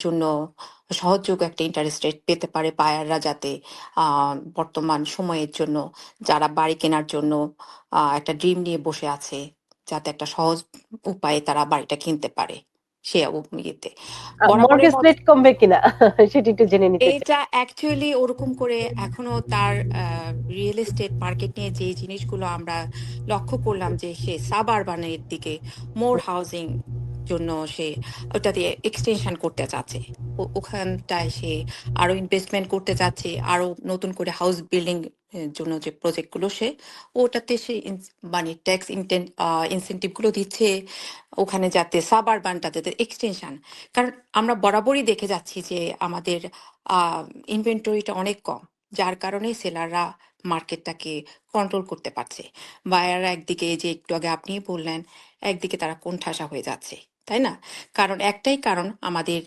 জন্য সহজযোগ্য একটা interest rate পেতে পারে বায়াররা, যাতে বর্তমান সময়ের জন্য যারা বাড়ি কেনার জন্য একটা ড্রিম নিয়ে বসে আছে, যাতে একটা সহজ উপায়ে তারা বাড়িটা কিনতে পারে সে ইয়েতে বরাবরের মর্গেজ মতো। রেট কমবে কিনা সেটি একটু জেনে নিতে চাই। এটা অ্যাকচুয়ালি ওরকম করে এখনো তার রিয়েল এস্টেট মার্কেট নিয়ে যে জিনিসগুলো আমরা লক্ষ্য করলাম, যে সে সাবআরবানের দিকে মোর হাউজিং জন্য সে ওটা দিয়ে এক্সটেনশন করতে চাচ্ছে, ওখানটায় সে আরো ইনভেস্টমেন্ট করতে চাচ্ছে, আরো নতুন করে হাউস বিল্ডিং জন্য যে প্রজেক্টগুলো সে ওটাতে সে মানে ট্যাক্স ইনসেন্টিভ গুলো দিচ্ছে ওখানে, যাতে সাবআরবানটা যাতে এক্সটেনশন। কারণ আমরা বরাবরই দেখে যাচ্ছি যে আমাদের ইনভেন্টরিটা অনেক কম, যার কারণে সেলাররা মার্কেটটাকে কন্ট্রোল করতে পারছে। বায়াররা একদিকে, যে একটু আগে আপনি বললেন, একদিকে তারা কোণঠাসা হয়ে যাচ্ছে, তাই না? কারণ একটাই কারণ, আমাদের